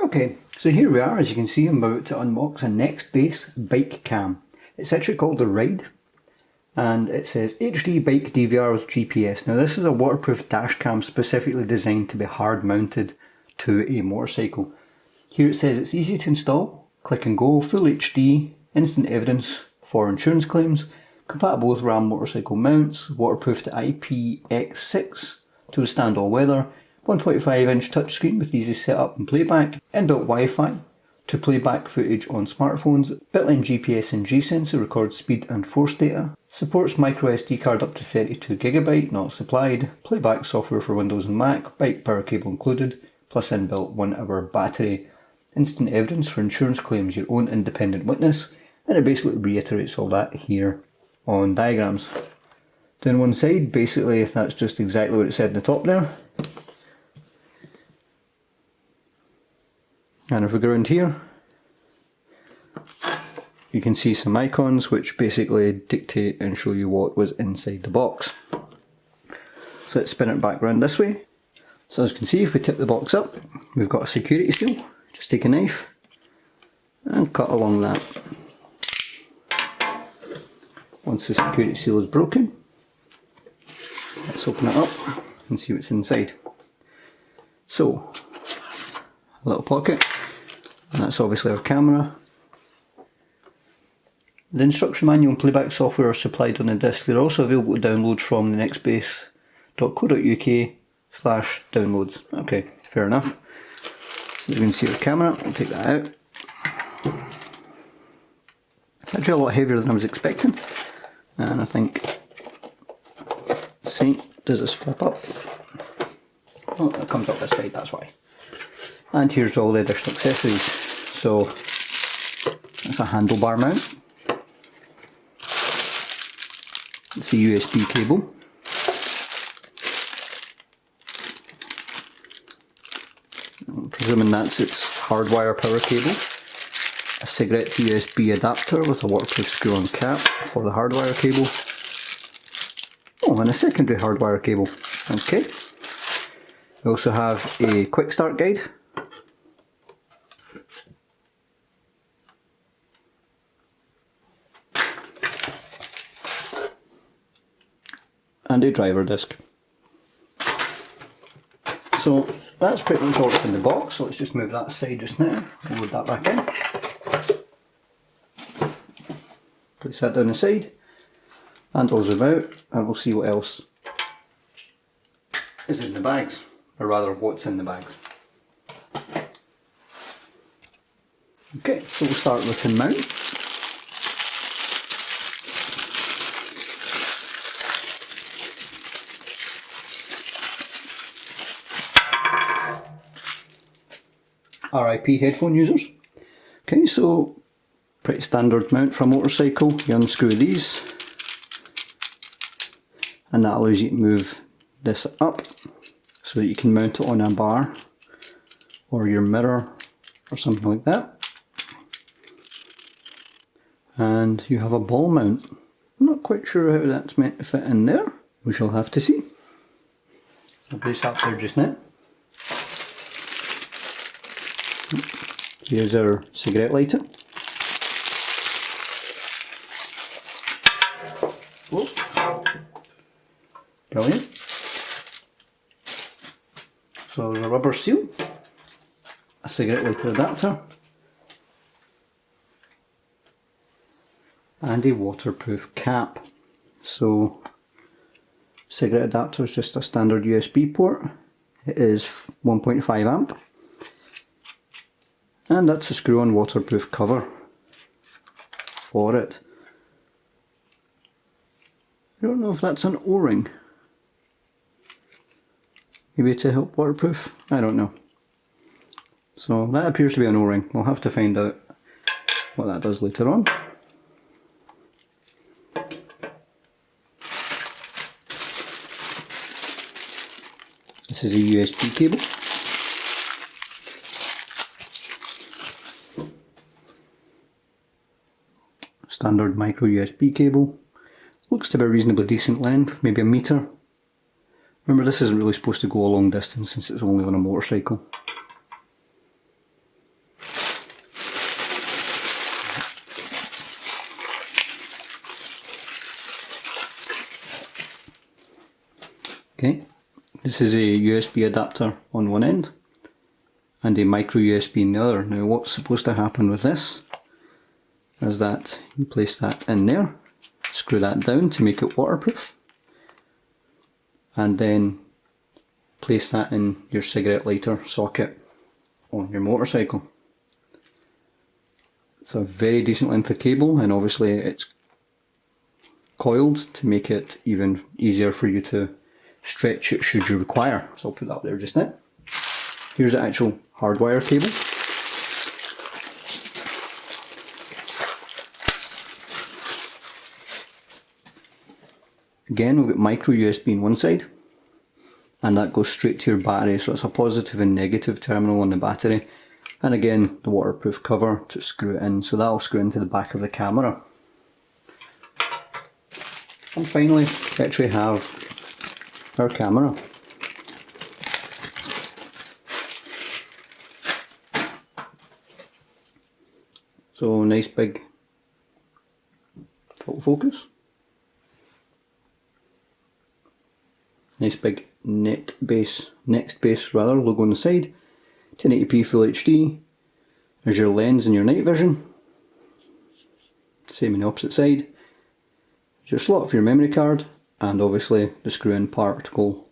Okay, so here we are. As you can see, I'm about to unbox a Nextbase bike cam. It's actually called the Ride, and it says HD bike DVR with GPS. Now this is a waterproof dash cam specifically designed to be hard mounted to a motorcycle. Here it says it's easy to install, click and go, full HD, instant evidence for insurance claims, compatible with RAM motorcycle mounts, waterproof to IPX6 to withstand all weather, 1.5-inch touchscreen with easy setup and playback, inbuilt Wi-Fi to play back footage on smartphones, built-in GPS and G-sensor records speed and force data, supports micro SD card up to 32GB, not supplied, playback software for Windows and Mac, bike power cable included, plus inbuilt 1-hour battery, instant evidence for insurance claims, your own independent witness, and it basically reiterates all that here on diagrams. Down one side, basically that's just exactly what it said in the top there. And if we go around here, you can see some icons which basically dictate and show you what was inside the box. So let's spin it back around this way. So as you can see, if we tip the box up, we've got a security seal. Just take a knife and cut along that. Once the security seal is broken, let's open it up and see what's inside. So, a little pocket, and that's obviously our camera. The instruction manual and playback software are supplied on the disc. They're also available to download from the nextbase.co.uk/downloads. Okay, fair enough. So you can see our camera, I'll take that out. It's actually a lot heavier than I was expecting, and I think, see, does this flip up? Oh, it comes up this side, that's why. And here's all the additional accessories. So that's a handlebar mount. It's a USB cable. I'm presuming that's its hardwire power cable. A cigarette to USB adapter with a waterproof screw-on cap for the hardwire cable. Oh, and a secondary hardwire cable. Okay. We also have a quick start guide. And a driver disc. So that's pretty much all that's in the box, so let's just move that aside just now, load that back in. Place that down the side, and I'll zoom out and we'll see what else is in the bags, or rather what's in the bags. Okay, so we'll start with the mount. RIP headphone users. Okay, so pretty standard mount for a motorcycle. You unscrew these, and that allows you to move this up so that you can mount it on a bar or your mirror or something like that. And you have a ball mount. I'm not quite sure how that's meant to fit in there. We shall have to see. So I'll place that there just now. Here's our cigarette lighter. Whoa. Brilliant. So there's a rubber seal, a cigarette lighter adapter, and a waterproof cap. So cigarette adapter is just a standard USB port. It is 1.5 amp. And that's a screw-on waterproof cover for it. I don't know if that's an O-ring. Maybe to help waterproof? I don't know. So that appears to be an O-ring. We'll have to find out what that does later on. This is a USB cable. Standard micro USB cable. Looks to be a reasonably decent length, maybe a metre. Remember, this isn't really supposed to go a long distance since it's only on a motorcycle. Okay, this is a USB adapter on one end and a micro USB in the other. Now what's supposed to happen with this is that you place that in there, screw that down to make it waterproof, and then place that in your cigarette lighter socket on your motorcycle. It's a very decent length of cable, and obviously it's coiled to make it even easier for you to stretch it should you require. So I'll put that up there just now. Here's the actual hardwire cable. Again, we've got micro USB on one side, and that goes straight to your battery, so it's a positive and negative terminal on the battery. And again, the waterproof cover to screw it in, so that'll screw into the back of the camera. And finally, we actually have our camera. So nice big full focus. Nice big Nextbase logo on the side. 1080p Full HD. There's your lens and your night vision. Same on the opposite side. There's your slot for your memory card, and obviously the screw-in part to go,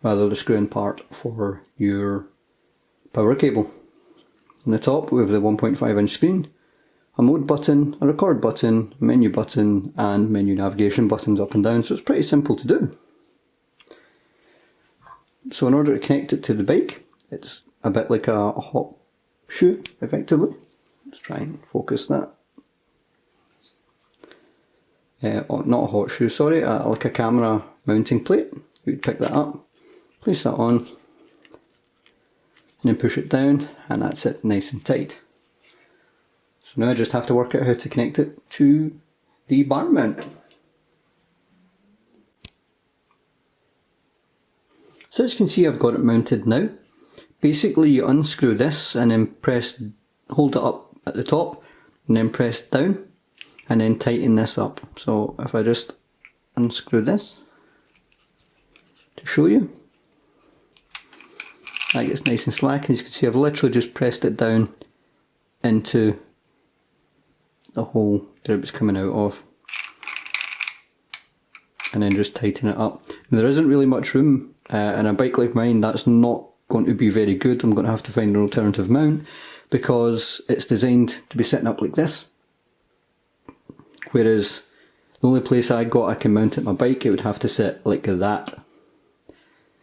the screw-in part for your power cable. On the top we have the 1.5-inch screen, a mode button, a record button, menu button, and menu navigation buttons up and down, so it's pretty simple to do. So in order to connect it to the bike, it's a bit like a hot shoe, effectively. Let's try and focus that. Not a hot shoe, sorry, like a camera mounting plate. You'd pick that up, place that on, and then push it down, and that's it, nice and tight. So now I just have to work out how to connect it to the bar mount. So as you can see, I've got it mounted now. Basically you unscrew this and then hold it up at the top and then press down and then tighten this up. So if I just unscrew this to show you, that gets nice and slack, and as you can see I've literally just pressed it down into the hole that it was coming out of, and then just tighten it up. Now, there isn't really much room in a bike like mine. That's not going to be very good. I'm going to have to find an alternative mount because it's designed to be sitting up like this, whereas the only place I can mount it my bike, it would have to sit like that,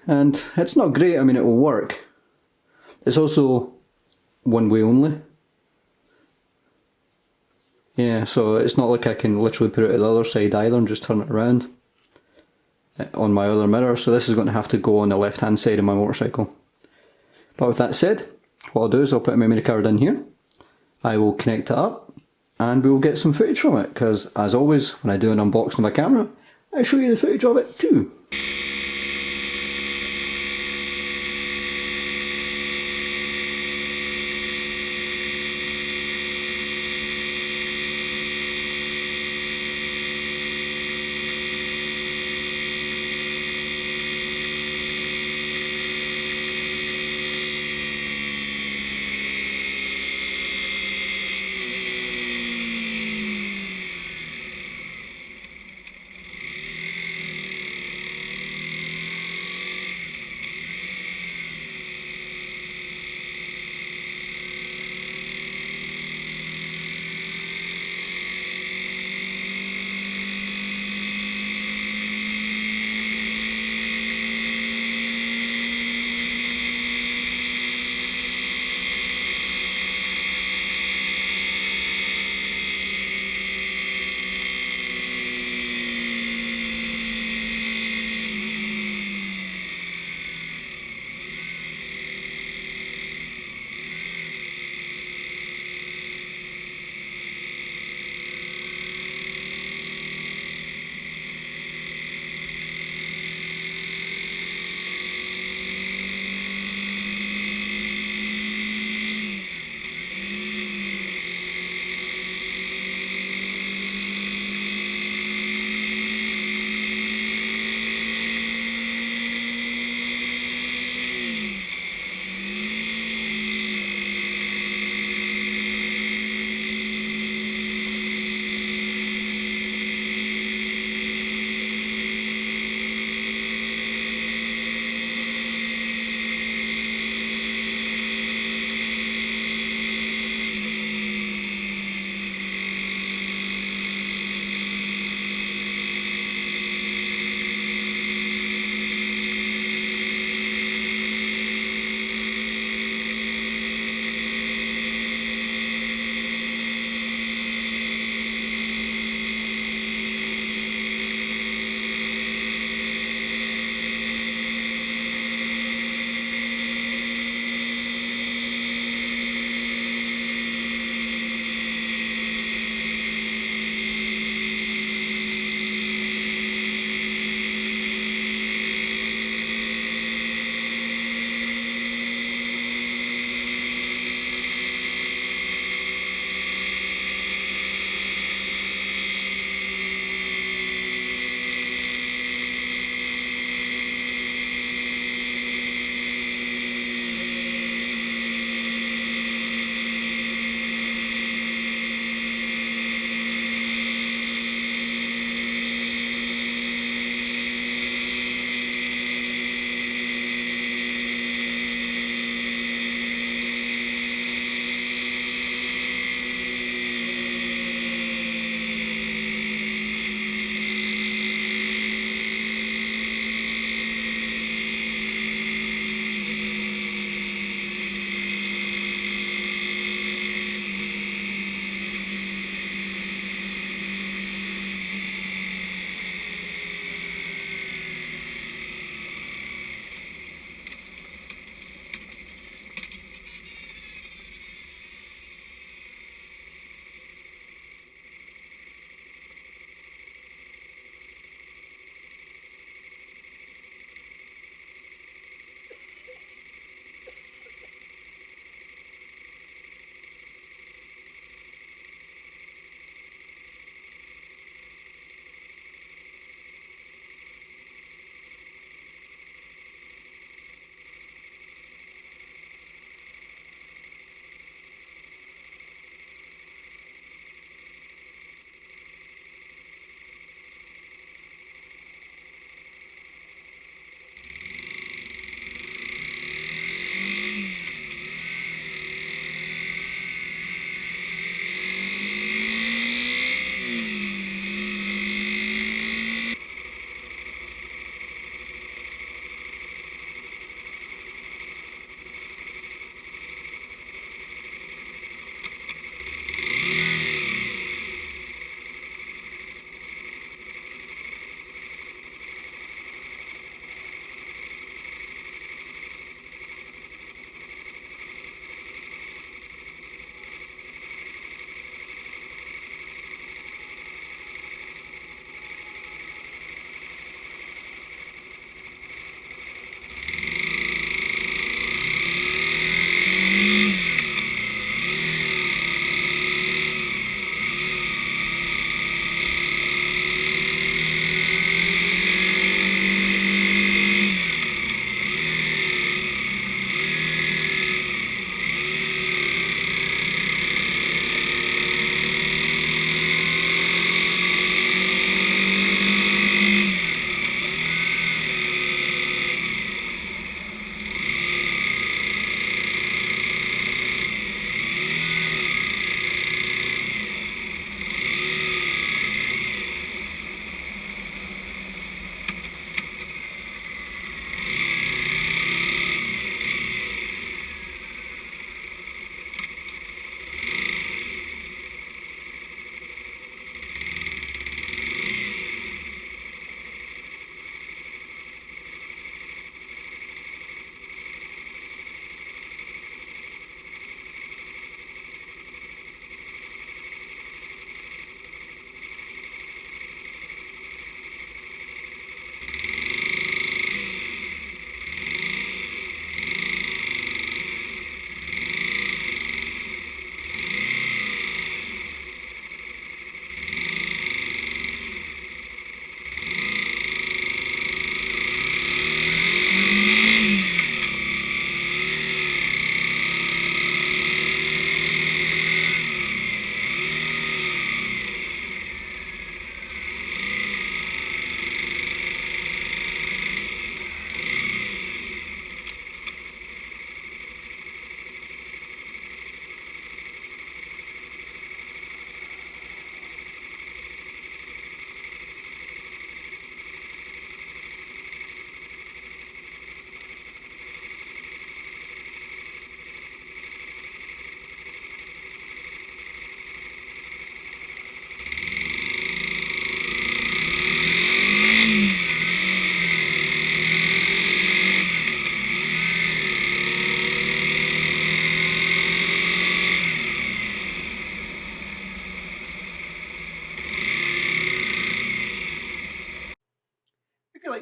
and it's not great. I mean, it will work. It's also one way only. Yeah, so it's not like I can literally put it at the other side either and just turn it around on my other mirror, so this is going to have to go on the left hand side of my motorcycle. But with that said, what I'll do is I'll put a memory card in here, I will connect it up, and we will get some footage from it, because as always when I do an unboxing of a camera, I show you the footage of it too.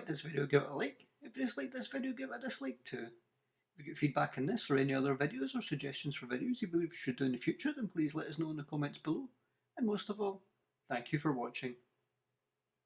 liked this video, give it a like. If you disliked this video, give it a dislike too. If you get feedback on this or any other videos or suggestions for videos you believe we should do in the future, then please let us know in the comments below. And most of all, thank you for watching.